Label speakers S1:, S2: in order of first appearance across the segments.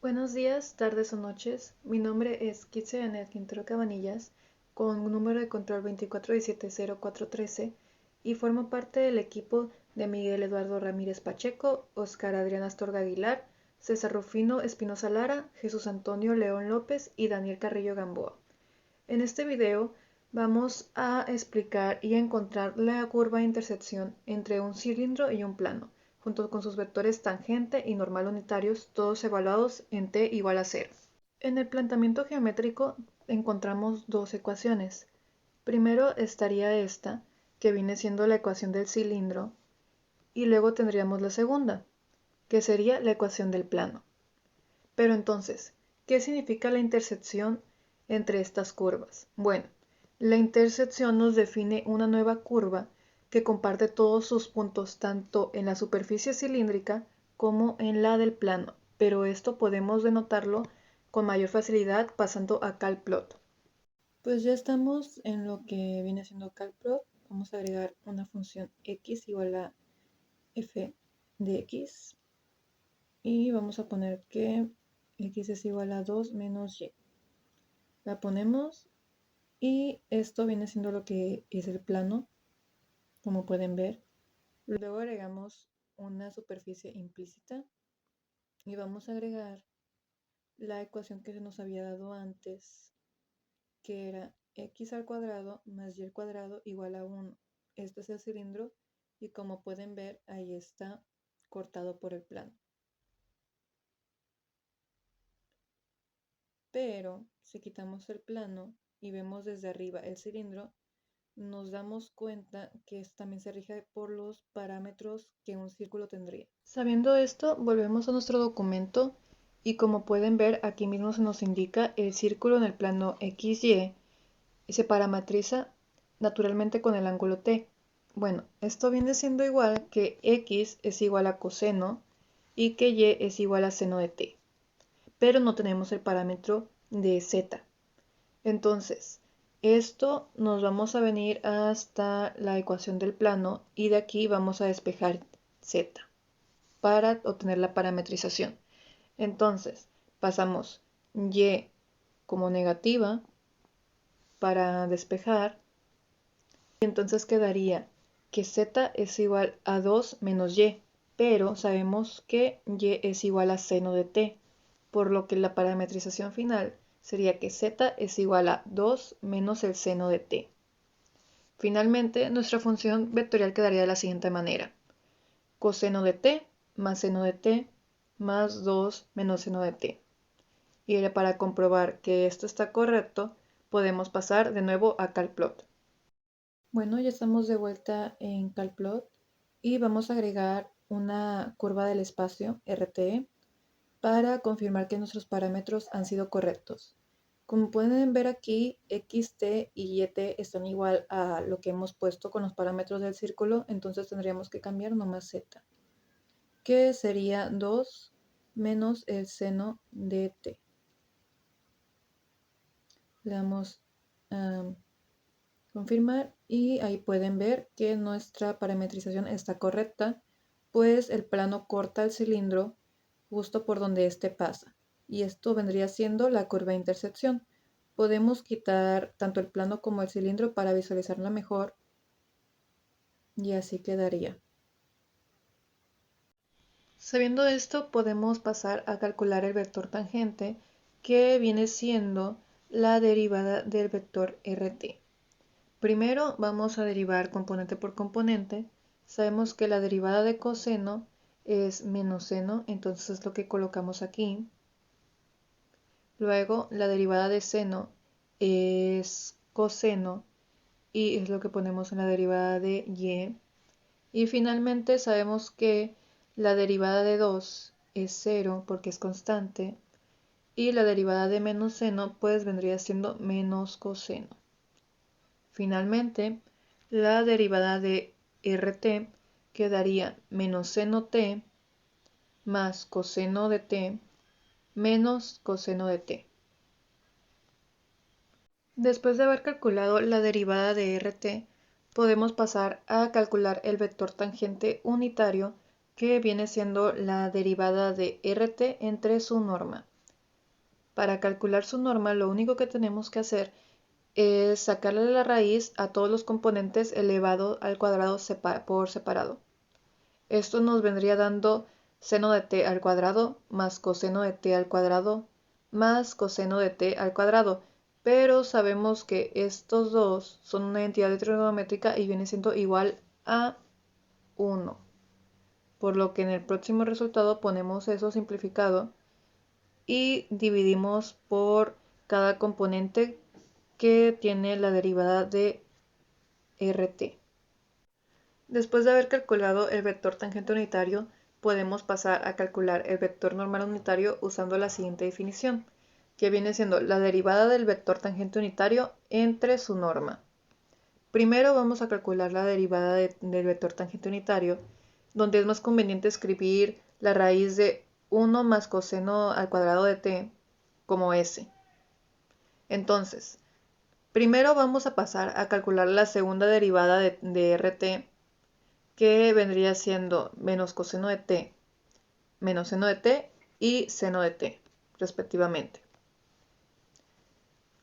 S1: Buenos días, tardes o noches. Mi nombre es Kitse Anet Quintero Cabanillas, con un número de control 241700413 y formo parte del equipo de Miguel Eduardo Ramírez Pacheco, Oscar Adrián Astorga Aguilar, César Rufino Espinosa Lara, Jesús Antonio León López y Daniel Carrillo Gamboa. En este video vamos a explicar y encontrar la curva de intersección entre un cilindro y un plano, junto con sus vectores tangente y normal unitarios, todos evaluados en t igual a 0. En el planteamiento geométrico encontramos dos ecuaciones. Primero estaría esta, que viene siendo la ecuación del cilindro, y luego tendríamos la segunda, que sería la ecuación del plano. Pero entonces, ¿qué significa la intersección entre estas curvas? Bueno, la intersección nos define una nueva curva que comparte todos sus puntos tanto en la superficie cilíndrica como en la del plano, pero esto podemos denotarlo con mayor facilidad pasando a calplot. Pues ya estamos en lo que viene siendo calplot. Vamos a agregar una función x igual a f de x y vamos a poner que x es igual a 2 menos y. La ponemos y esto viene siendo lo que es el plano, como pueden ver. Luego agregamos una superficie implícita y vamos a agregar la ecuación que se nos había dado antes, que era x al cuadrado más y al cuadrado igual a 1. Este es el cilindro y como pueden ver ahí está cortado por el plano. Pero si quitamos el plano y vemos desde arriba el cilindro, nos damos cuenta que esto también se rige por los parámetros que un círculo tendría. Sabiendo esto, volvemos a nuestro documento y como pueden ver aquí mismo se nos indica el círculo en el plano XY y se parametriza naturalmente con el ángulo T. Bueno, esto viene siendo igual que X es igual a coseno y que Y es igual a seno de T, pero no tenemos el parámetro de Z. Entonces, esto nos vamos a venir hasta la ecuación del plano y de aquí vamos a despejar Z para obtener la parametrización. Entonces, pasamos Y como negativa para despejar y entonces quedaría que Z es igual a 2 menos Y, pero sabemos que Y es igual a seno de T, por lo que la parametrización final sería que Z es igual a 2 menos el seno de T. Finalmente, nuestra función vectorial quedaría de la siguiente manera. Coseno de T más seno de T más 2 menos seno de T. Y para comprobar que esto está correcto, podemos pasar de nuevo a calplot. Bueno, ya estamos de vuelta en calplot y vamos a agregar una curva del espacio RT para confirmar que nuestros parámetros han sido correctos. Como pueden ver aquí, xt y yt están igual a lo que hemos puesto con los parámetros del círculo, entonces tendríamos que cambiar nomás z, que sería 2 menos el seno de t. Le damos a confirmar y ahí pueden ver que nuestra parametrización está correcta, pues el plano corta el cilindro justo por donde éste pasa. Y esto vendría siendo la curva de intersección. Podemos quitar tanto el plano como el cilindro para visualizarla mejor y así quedaría. Sabiendo esto, podemos pasar a calcular el vector tangente, que viene siendo la derivada del vector RT. Primero vamos a derivar componente por componente. Sabemos que la derivada de coseno es menos seno, entonces es lo que colocamos aquí. Luego la derivada de seno es coseno y es lo que ponemos en la derivada de y. Y finalmente sabemos que la derivada de 2 es 0 porque es constante y la derivada de menos seno pues vendría siendo menos coseno. Finalmente, la derivada de RT quedaría menos seno t más coseno de t menos coseno de t. Después de haber calculado la derivada de RT, podemos pasar a calcular el vector tangente unitario que viene siendo la derivada de RT entre su norma. Para calcular su norma, lo único que tenemos que hacer es sacarle la raíz a todos los componentes elevado al cuadrado por separado. Esto nos vendría dando seno de t al cuadrado más coseno de t al cuadrado más coseno de t al cuadrado. Pero sabemos que estos dos son una entidad trigonométrica y viene siendo igual a 1. Por lo que en el próximo resultado ponemos eso simplificado y dividimos por cada componente que tiene la derivada de RT. Después de haber calculado el vector tangente unitario, podemos pasar a calcular el vector normal unitario usando la siguiente definición, que viene siendo la derivada del vector tangente unitario entre su norma. Primero vamos a calcular la derivada del vector tangente unitario, donde es más conveniente escribir la raíz de 1 más coseno al cuadrado de t como s. Entonces, primero vamos a pasar a calcular la segunda derivada de RT, que vendría siendo menos coseno de t, menos seno de t y seno de t, respectivamente.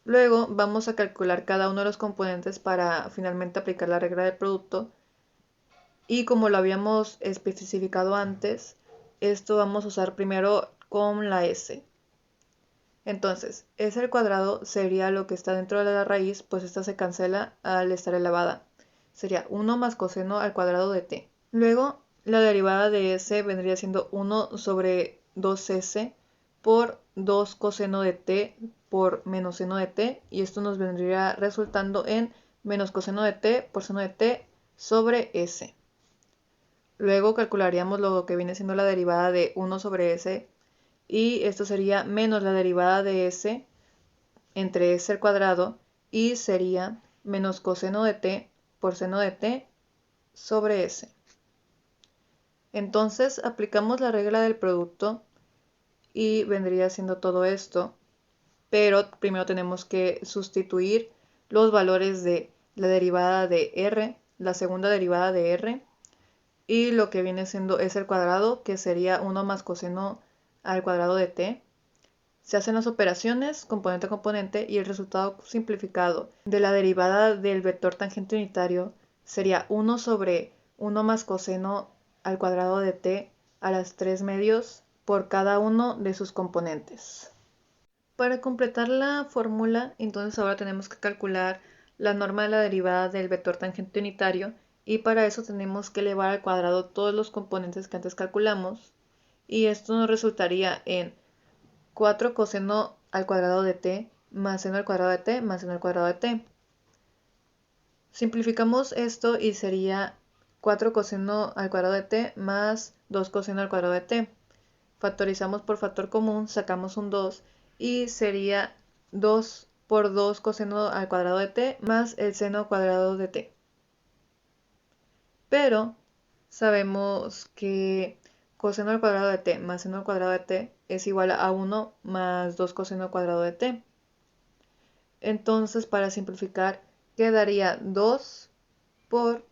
S1: Luego vamos a calcular cada uno de los componentes para finalmente aplicar la regla del producto. Y como lo habíamos especificado antes, esto vamos a usar primero con la s. Entonces, s al cuadrado sería lo que está dentro de la raíz, pues esta se cancela al estar elevada. Sería 1 más coseno al cuadrado de t. Luego, la derivada de s vendría siendo 1 sobre 2s por 2 coseno de t por menos seno de t, y esto nos vendría resultando en menos coseno de t por seno de t sobre s. Luego calcularíamos lo que viene siendo la derivada de 1 sobre s, y esto sería menos la derivada de s entre s al cuadrado, y sería menos coseno de t por seno de t sobre s. Entonces aplicamos la regla del producto y vendría siendo todo esto, pero primero tenemos que sustituir los valores de la derivada de r, la segunda derivada de r, y lo que viene siendo s al cuadrado, que sería 1 más coseno al cuadrado de t. Se hacen las operaciones componente a componente y el resultado simplificado de la derivada del vector tangente unitario sería 1 sobre 1 más coseno al cuadrado de t a las 3 medios por cada uno de sus componentes. Para completar la fórmula, entonces ahora tenemos que calcular la norma de la derivada del vector tangente unitario, y para eso tenemos que elevar al cuadrado todos los componentes que antes calculamos, y esto nos resultaría en 4 coseno al cuadrado de t más seno al cuadrado de t más seno al cuadrado de t. Simplificamos esto y sería 4 coseno al cuadrado de t más 2 coseno al cuadrado de t. Factorizamos por factor común, sacamos un 2 y sería 2 por 2 coseno al cuadrado de t más el seno cuadrado de t. Pero sabemos que coseno al cuadrado de t más seno al cuadrado de t es igual a 1 más 2 coseno al cuadrado de t. Entonces, para simplificar, quedaría 2 por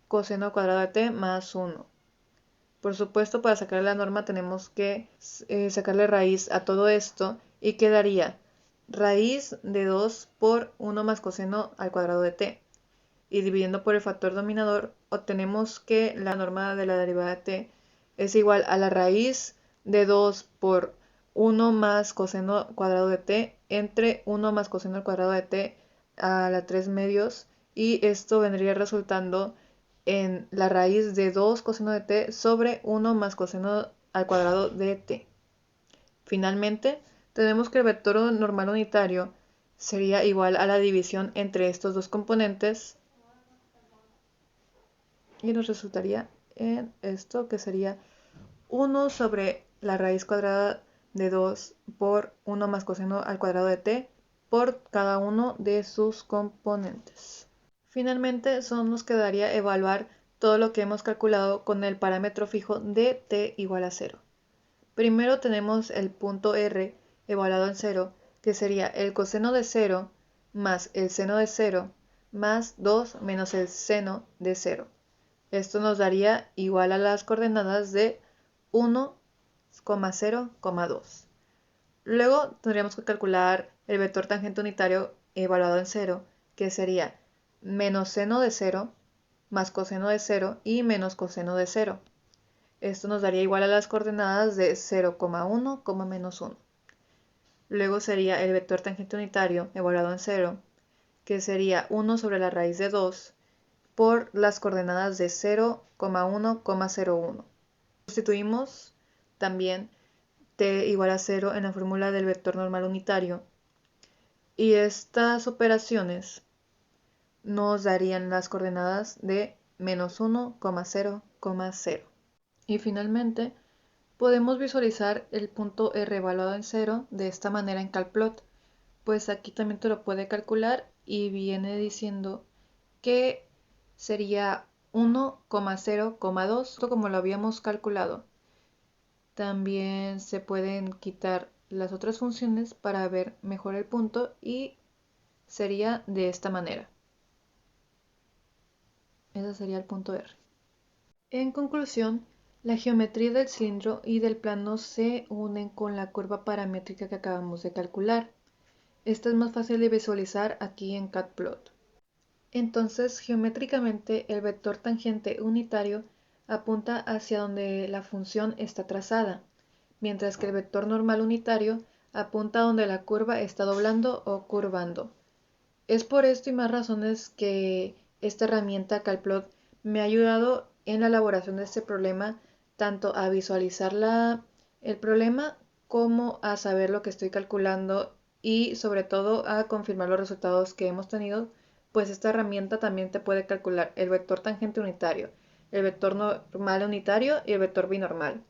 S1: coseno al cuadrado de t más 1. Por supuesto, para sacar la norma tenemos que sacarle raíz a todo esto, y quedaría raíz de 2 por 1 más coseno al cuadrado de t. Y dividiendo por el factor dominador, obtenemos que la norma de la derivada de t es igual a la raíz de 2 por 1 más coseno cuadrado de t entre 1 más coseno al cuadrado de t a la 3 medios, y esto vendría resultando en la raíz de 2 coseno de t sobre 1 más coseno al cuadrado de t. Finalmente, tenemos que el vector normal unitario sería igual a la división entre estos dos componentes, y nos resultaría en esto, que sería 1 sobre la raíz cuadrada de 2 por 1 más coseno al cuadrado de t por cada uno de sus componentes. Finalmente, solo nos quedaría evaluar todo lo que hemos calculado con el parámetro fijo de t igual a 0. Primero tenemos el punto R evaluado en 0, que sería el coseno de 0 más el seno de 0 más 2 menos el seno de 0. Esto nos daría igual a las coordenadas de 1, 0, 2. Luego tendríamos que calcular el vector tangente unitario evaluado en 0, que sería menos seno de 0 más coseno de 0 y menos coseno de 0. Esto nos daría igual a las coordenadas de 0,1, menos 1. Luego sería el vector tangente unitario evaluado en 0, que sería 1 sobre la raíz de 2 por las coordenadas de 0,1,01. Sustituimos también t igual a 0 en la fórmula del vector normal unitario y estas operaciones nos darían las coordenadas de menos 1,0,0. Y finalmente podemos visualizar el punto R evaluado en 0 de esta manera en CalPlot, pues aquí también te lo puede calcular y viene diciendo que sería 1,0,2 como lo habíamos calculado. También se pueden quitar las otras funciones para ver mejor el punto y sería de esta manera. Ese sería el punto R. En conclusión, la geometría del cilindro y del plano se unen con la curva paramétrica que acabamos de calcular. Esta es más fácil de visualizar aquí en Catplot. Entonces, geométricamente, el vector tangente unitario apunta hacia donde la función está trazada, mientras que el vector normal unitario apunta donde la curva está doblando o curvando. Es por esto y más razones que esta herramienta CalPlot me ha ayudado en la elaboración de este problema, tanto a visualizar el problema como a saber lo que estoy calculando y sobre todo a confirmar los resultados que hemos tenido, pues esta herramienta también te puede calcular el vector tangente unitario, el vector normal unitario y el vector binormal.